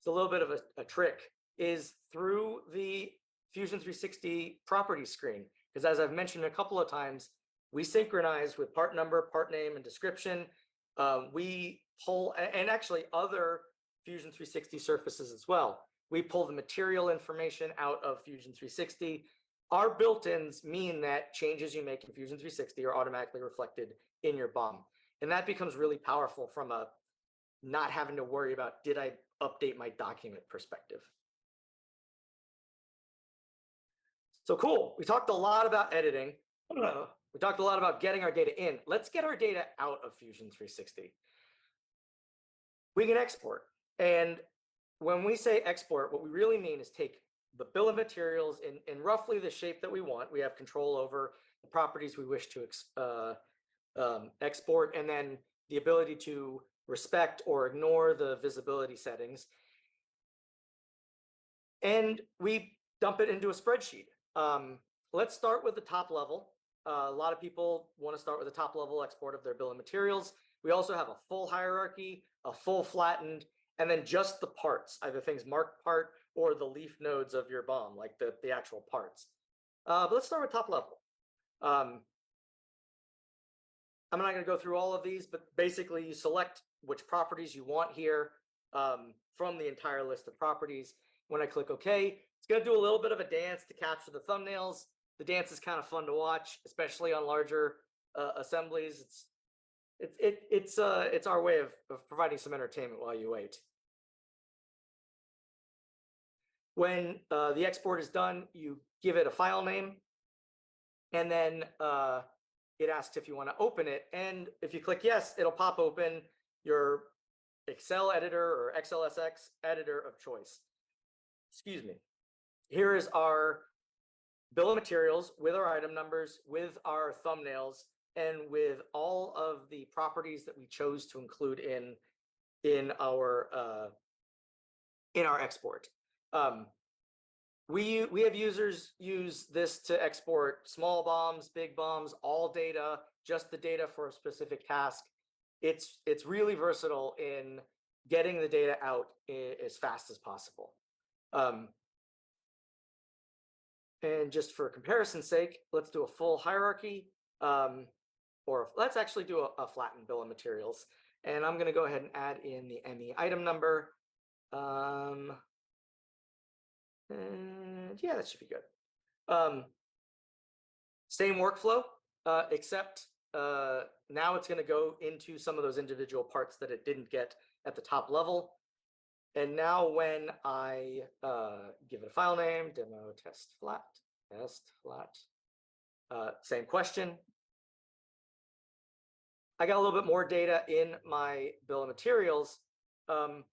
is a little bit of a trick, is through the Fusion 360 properties screen. Because as I've mentioned a couple of times, we synchronize with part number, part name, and description. We pull, and actually other Fusion 360 surfaces as well. We pull the material information out of Fusion 360. Our built-ins mean that changes you make in Fusion 360 are automatically reflected in your BOM. And that becomes really powerful from a not having to worry about, did I update my document perspective? So cool. We talked a lot about editing. We talked a lot about getting our data in. Let's get our data out of Fusion 360. We can export. And when we say export, what we really mean is take the bill of materials in roughly the shape that we want. We have control over the properties we wish to export, and then the ability to respect or ignore the visibility settings. And we dump it into a spreadsheet. Let's start with the top level. A lot of people want to start with the top level export of their bill of materials. We also have a full hierarchy, a full flattened, and then just the parts, either things marked part or the leaf nodes of your BOM, like the actual parts. But let's start with top level. I'm not going to go through all of these, but basically you select which properties you want here from the entire list of properties. When I click OK, it's going to do a little bit of a dance to capture the thumbnails. The dance is kind of fun to watch, especially on larger assemblies. It's our way of providing some entertainment while you wait. When the export is done, you give it a file name, and then it asks if you want to open it. And if you click yes, it'll pop open your Excel editor or XLSX editor of choice. Excuse me. Here is our bill of materials with our item numbers, with our thumbnails, and with all of the properties that we chose to include in our export. We have users use this to export small BOMs, big BOMs, all data, just the data for a specific task. It's really versatile in getting the data out as fast as possible. And just for comparison's sake, let's do a full hierarchy, or let's actually do a flattened bill of materials. And I'm going to go ahead and add in the ME item number. And yeah, that should be good. Same workflow, except now it's going to go into some of those individual parts that it didn't get at the top level. And now when I give it a file name, demo test flat, same question. I got a little bit more data in my bill of materials, but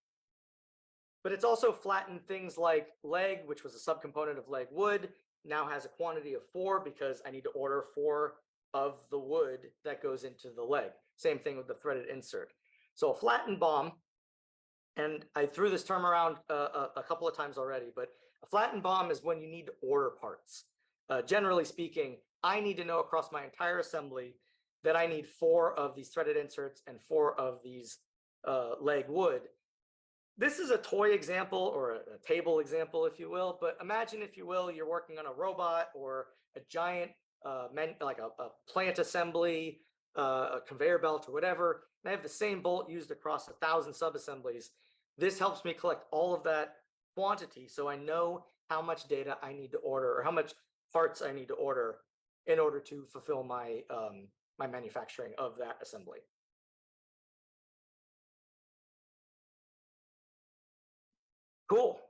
it's also flattened things like leg, which was a subcomponent of leg wood, now has a quantity of 4 because I need to order 4 of the wood that goes into the leg. Same thing with the threaded insert. So a flattened BOM, and I threw this term around a couple of times already, but a flattened BOM is when you need to order parts. Generally speaking, I need to know across my entire assembly that I need 4 of these threaded inserts and 4 of these leg wood. This is a toy example or a table example, if you will, but imagine, if you will, you're working on a robot or a giant, like a plant assembly, a conveyor belt or whatever, and I have the same bolt used across 1,000 sub-assemblies. This helps me collect all of that quantity so I know how much data I need to order or how much parts I need to order in order to fulfill my my manufacturing of that assembly. Cool.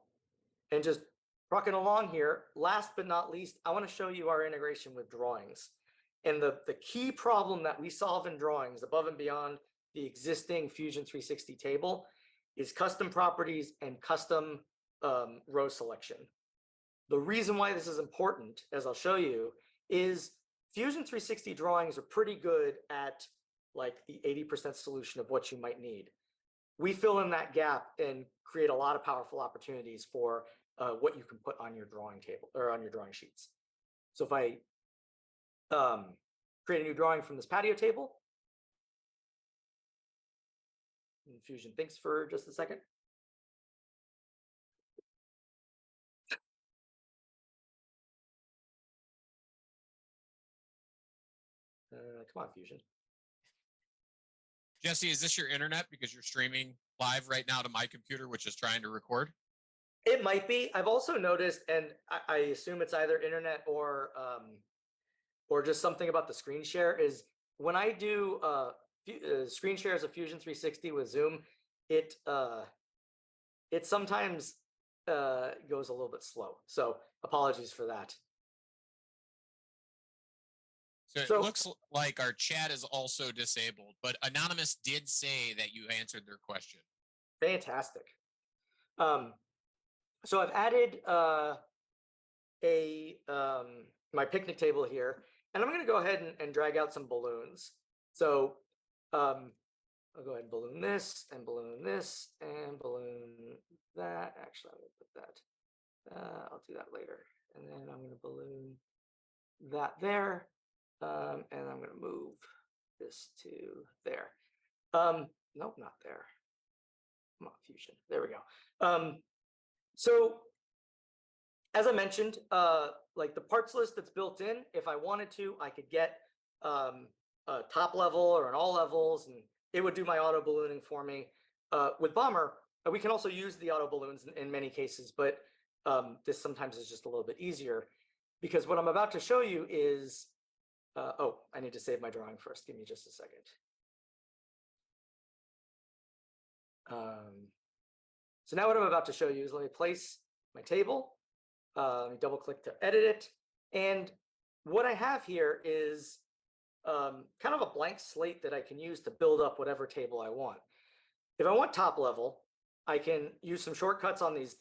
And just trucking along here, last but not least, I want to show you our integration with drawings. And the key problem that we solve in drawings above and beyond the existing Fusion 360 table is custom properties and custom row selection. The reason why this is important, as I'll show you, is Fusion 360 drawings are pretty good at like the 80% solution of what you might need. We fill in that gap and create a lot of powerful opportunities for what you can put on your drawing table or on your drawing sheets. So if I create a new drawing from this patio table, and Fusion thinks for just a second. Come on, Fusion. Jesse, is this your internet because you're streaming live right now to my computer, which is trying to record? It might be. I've also noticed, and I assume it's either internet or just something about the screen share, is when I do screen shares of Fusion 360 with Zoom, it sometimes goes a little bit slow. So apologies for that. So it looks like our chat is also disabled, but Anonymous did say that you answered their question. Fantastic. So I've added my picnic table here, and I'm going to go ahead and drag out some balloons. So I'll go ahead and balloon this and balloon this and balloon that. Actually, I'm going to put that. I'll do that later. And then I'm going to balloon that there. And I'm going to move this to there. Nope, not there. Come on, Fusion. There we go. So as I mentioned, like the parts list that's built in, if I wanted to, I could get a top level or an all levels, and it would do my auto ballooning for me. With Bommer, we can also use the auto balloons in many cases, but this sometimes is just a little bit easier, because what I'm about to show you is, oh, I need to save my drawing first. Give me just a second. So now what I'm about to show you is, let me place my table. Let me double click to edit it. And what I have here is kind of a blank slate that I can use to build up whatever table I want. If I want top level, I can use some shortcuts on these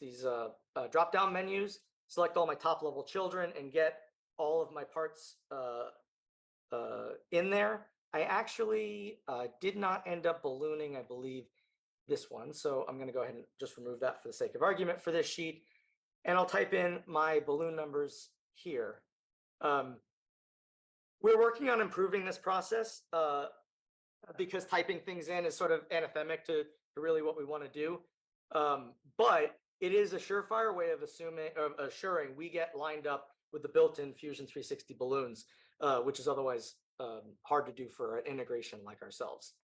drop-down menus, select all my top level children, and get all of my parts in there. I actually did not end up ballooning, I believe, this one. So I'm going to go ahead and just remove that for the sake of argument for this sheet. And I'll type in my balloon numbers here. We're working on improving this process because typing things in is sort of anathemic to really what we want to do. But it is a surefire way of assuring we get lined up with the built-in Fusion 360 balloons, which is otherwise hard to do for an integration like ourselves.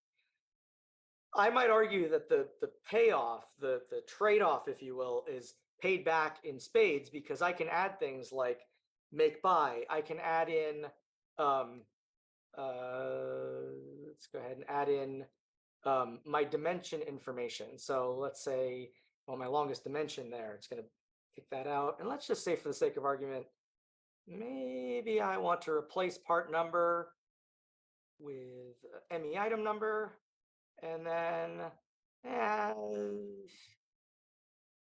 I might argue that the payoff, the trade-off, if you will, is paid back in spades, because I can add things like make buy. I can add in, let's go ahead and add in my dimension information. So let's say, well, my longest dimension there, it's going to kick that out. And let's just say, for the sake of argument, maybe I want to replace part number with ME item number. And then,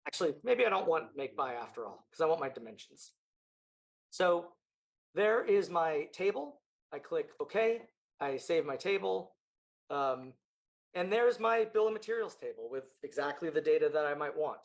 actually, maybe I don't want make buy after all, because I want my dimensions. So there is my table. I click OK. I save my table. And there's my bill of materials table with exactly the data that I might want.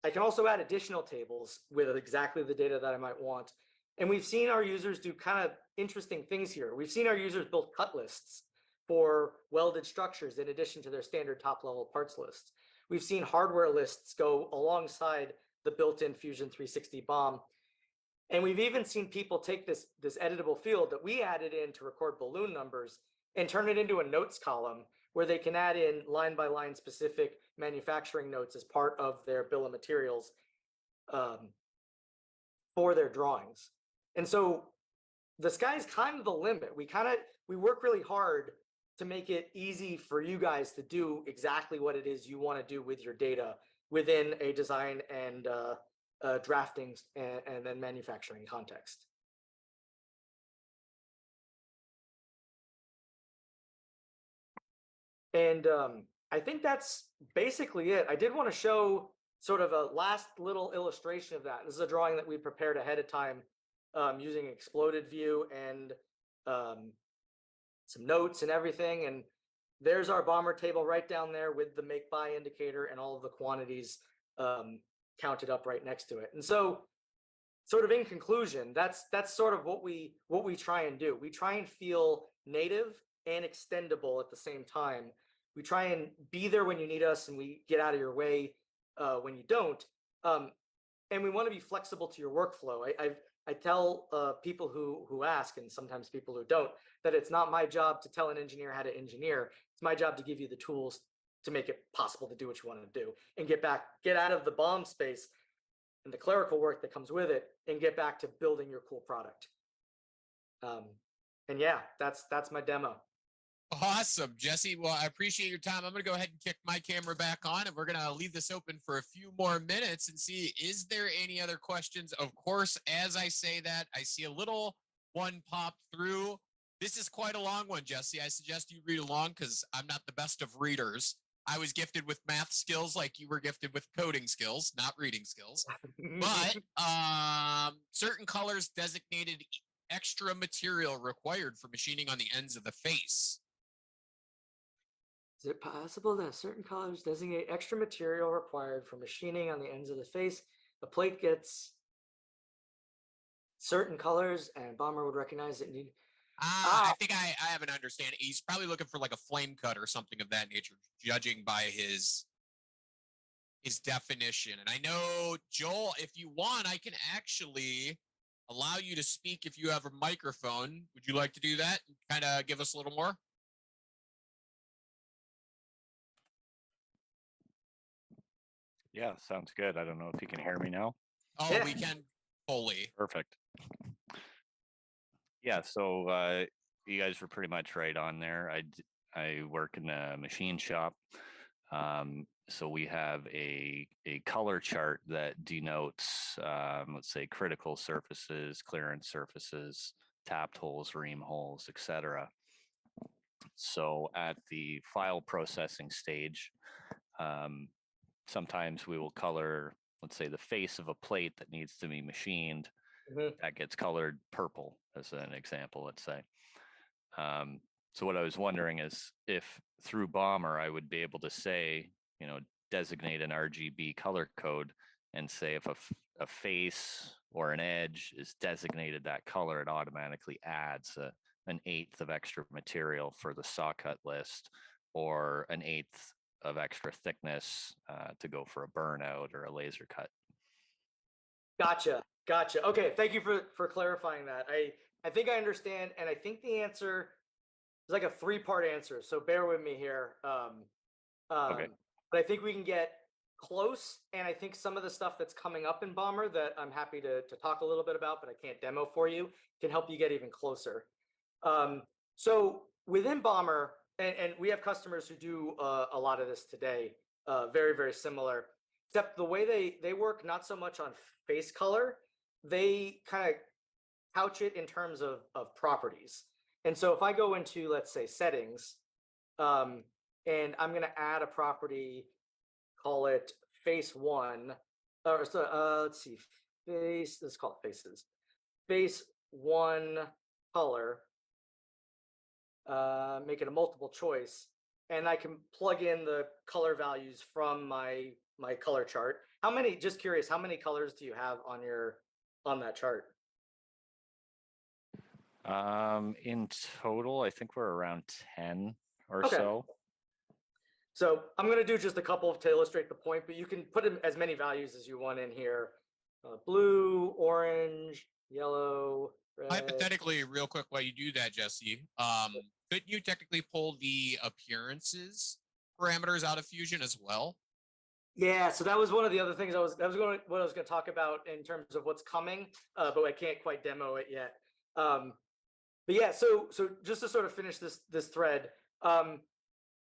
I can also add additional tables with exactly the data that I might want. And we've seen our users do kind of interesting things here. We've seen our users build cut lists for welded structures in addition to their standard top-level parts lists. We've seen hardware lists go alongside the built-in Fusion 360 BOM. And we've even seen people take this editable field that we added in to record balloon numbers and turn it into a notes column where they can add in line-by-line specific manufacturing notes as part of their bill of materials for their drawings. And so the sky's kind of the limit. We work really hard to make it easy for you guys to do exactly what it is you want to do with your data within a design and drafting and then manufacturing context. And I think that's basically it. I did want to show sort of a last little illustration of that. This is a drawing that we prepared ahead of time using exploded view and some notes and everything. And there's our Bommer table right down there with the make buy indicator and all of the quantities counted up right next to it. And so sort of in conclusion, that's sort of what we try and do. We try and feel native and extendable at the same time. We try and be there when you need us, and we get out of your way when you don't. And we want to be flexible to your workflow. I tell people who ask, and sometimes people who don't, that it's not my job to tell an engineer how to engineer. It's my job to give you the tools to make it possible to do what you want to do and get out of the BOM space and the clerical work that comes with it, and get back to building your cool product. And yeah, that's my demo. Awesome, Jesse. Well, I appreciate your time. I'm going to go ahead and kick my camera back on, and we're going to leave this open for a few more minutes and see, is there any other questions? Of course, as I say that, I see a little one pop through. This is quite a long one, Jesse. I suggest you read along because I'm not the best of readers. I was gifted with math skills like you were gifted with coding skills, not reading skills. But certain colors designated extra material required for machining on the ends of the face. Is it possible that certain colors designate extra material required for machining on the ends of the face? The plate gets certain colors, and Bommer would recognize it. I think I have an understanding. He's probably looking for like a flame cut or something of that nature, judging by his definition. And I know, Joel, if you want, I can actually allow you to speak if you have a microphone. Would you like to do that and kind of give us a little more? Yeah, sounds good. I don't know if you can hear me now. Oh, Yeah. we can fully. Perfect. Yeah, so you guys were pretty much right on there. I work in a machine shop. So we have a color chart that denotes, let's say, critical surfaces, clearance surfaces, tapped holes, ream holes, etc. So at the file processing stage, sometimes we will color, let's say, the face of a plate that needs to be machined. That gets colored purple, as an example, let's say. So what I was wondering is if through Bommer, I would be able to say, designate an RGB color code and say if a face or an edge is designated that color, it automatically adds an eighth of extra material for the saw cut list, or an eighth of extra thickness to go for a burnout or a laser cut. Gotcha. Okay, thank you for clarifying that. I think I understand, and I think the answer is like a 3-part answer, so bear with me here. Okay. But I think we can get close, and I think some of the stuff that's coming up in Bommer that I'm happy to talk a little bit about, but I can't demo for you, can help you get even closer. So within Bommer, and we have customers who do a lot of this today, very, very similar, except the way they work not so much on face color, they kind of couch it in terms of properties. And so if I go into, let's say, settings, and I'm going to add a property, call it face 1, or so, let's see, let's call it faces. Face 1 color, make it a multiple choice, and I can plug in the color values from my color chart. How many, just curious, how many colors do you have on that chart? In total, I think we're around 10 or Okay. so. So I'm going to do just a couple to illustrate the point, but you can put in as many values as you want in here. Blue, orange, yellow, red. Hypothetically, real quick, while you do that, Jesse, couldn't you technically pull the appearances parameters out of Fusion as well? Yeah, so that was one of the other things what I was going to talk about in terms of what's coming, but I can't quite demo it yet. But yeah, so just to sort of finish this thread,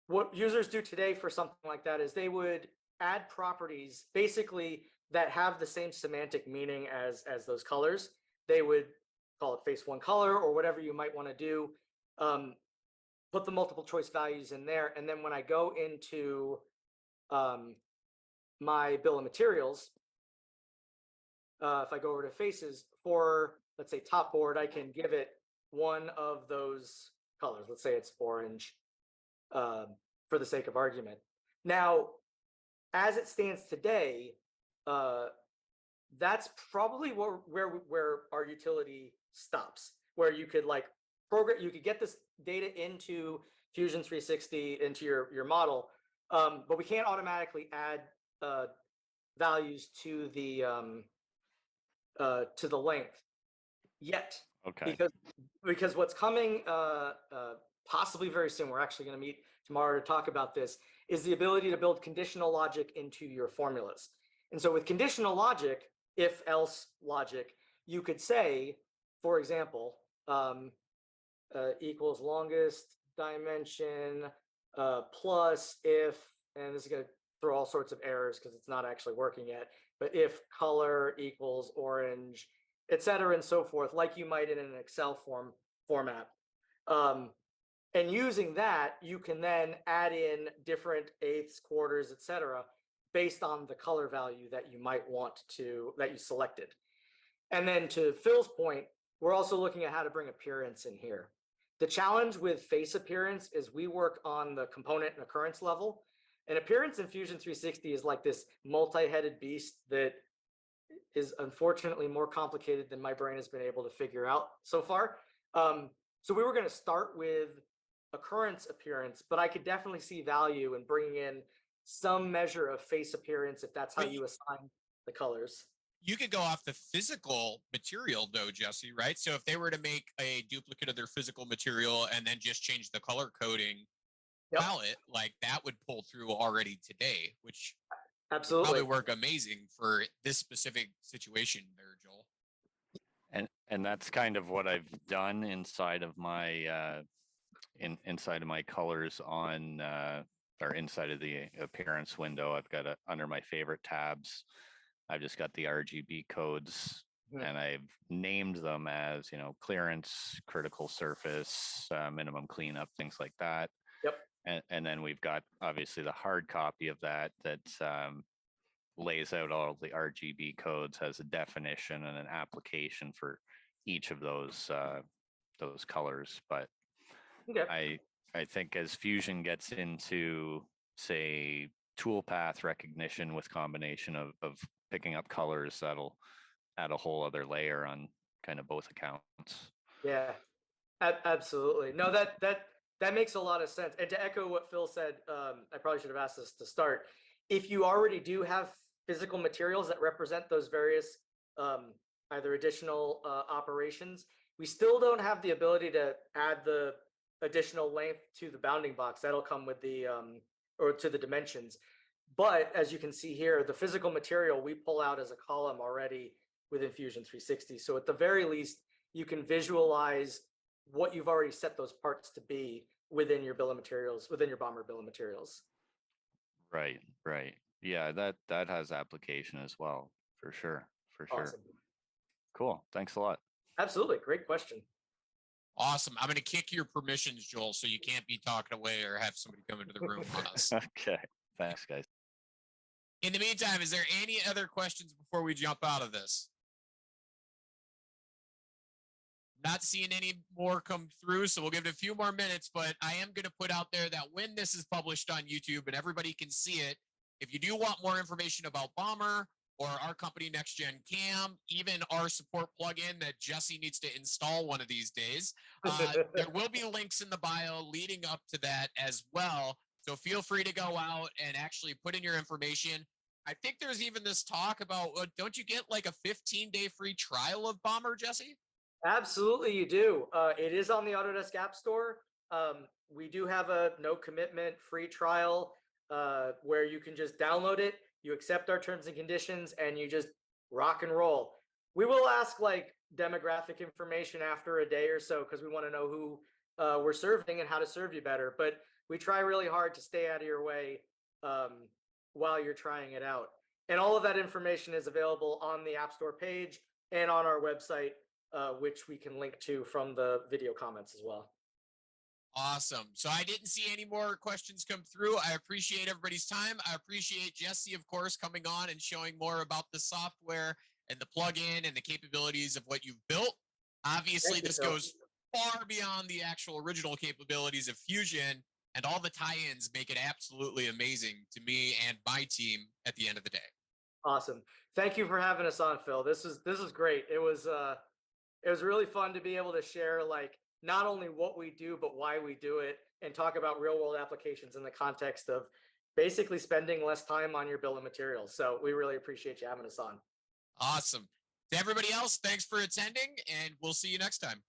what users do today for something like that is they would add properties basically that have the same semantic meaning as those colors. They would call it face one color or whatever you might want to do. Put the multiple choice values in there, and then when I go into my bill of materials, if I go over to faces for, let's say, top board, I can give it one of those colors. Let's say it's orange, for the sake of argument. Now, as it stands today, that's probably where our utility stops, where you could like program, you could get this data into Fusion 360 into your model, but we can't automatically add values to the length yet. Okay. Because what's coming possibly very soon, we're actually going to meet tomorrow to talk about this, is the ability to build conditional logic into your formulas. And so with conditional logic, if else logic, you could say, for example, equals longest dimension plus if, and this is going to throw all sorts of errors because it's not actually working yet, but if color equals orange, et cetera, and so forth, like you might in an Excel format. And using that, you can then add in different eighths, quarters, et cetera, based on the color value that you might want to, that you selected. And then to Phil's point, we're also looking at how to bring appearance in here. The challenge with face appearance is we work on the component and occurrence level. And appearance in Fusion 360 is like this multi-headed beast that is unfortunately more complicated than my brain has been able to figure out so far. So we were going to start with occurrence appearance, but I could definitely see value in bringing in some measure of face appearance if that's how you assign the colors. You could go off the physical material though, Jesse, right? So if they were to make a duplicate of their physical material and then just change the color coding palette, like that would pull through already today, which absolutely would probably work amazing for this specific situation there, Joel. And that's kind of what I've done inside of my inside of my colors on or inside of the appearance window. I've got under my favorite tabs, I've just got the RGB codes, and I've named them as, you know, clearance, critical surface, minimum cleanup, things like that. Yep. And then we've got obviously the hard copy of that lays out all the RGB codes, has a definition and an application for each of those colors. But okay. I think as Fusion gets into, say, toolpath recognition with combination of picking up colors, that'll add a whole other layer on kind of both accounts. Yeah, absolutely. No, that makes a lot of sense. And to echo what Phil said, I probably should have asked this to start. If you already do have physical materials that represent those various either additional operations, we still don't have the ability to add the additional length to the bounding box. That'll come with the or to the dimensions. But as you can see here, the physical material we pull out as a column already within Fusion 360. So at the very least, you can visualize what you've already set those parts to be within your bill of materials, within your Bommer bill of materials. Right. Yeah, that has application as well, for sure. Awesome. Cool. Thanks a lot. Absolutely. Great question. Awesome. I'm going to kick your permissions, Joel, so you can't be talking away or have somebody come into the room on us. Okay. Thanks, guys. In the meantime, is there any other questions before we jump out of this? Not seeing any more come through, so we'll give it a few more minutes, but I am going to put out there that when this is published on YouTube and everybody can see it, if you do want more information about Bommer or our company NexGenCAM, even our support plugin that Jesse needs to install one of these days, there will be links in the bio leading up to that as well. So feel free to go out and actually put in your information. I think there's even this talk about, don't you get like a 15-day free trial of Bommer, Jesse? Absolutely, you do. It is on the Autodesk App Store. We do have a no commitment free trial where you can just download it, you accept our terms and conditions, and you just rock and roll. We will ask like demographic information after a day or so because we want to know who we're serving and how to serve you better. But we try really hard to stay out of your way while you're trying it out. And all of that information is available on the App Store page and on our website, which we can link to from the video comments as well. Awesome. So I didn't see any more questions come through. I appreciate everybody's time. I appreciate Jesse, of course, coming on and showing more about the software and the plugin and the capabilities of what you've built. Obviously, this goes far beyond the actual original capabilities of Fusion, and all the tie-ins make it absolutely amazing to me and my team at the end of the day. Awesome. Thank you for having us on, Phil. This is great. It was really fun to be able to share like not only what we do, but why we do it, and talk about real world applications in the context of basically spending less time on your bill of materials. So we really appreciate you having us on. Awesome. To everybody else, thanks for attending, and we'll see you next time.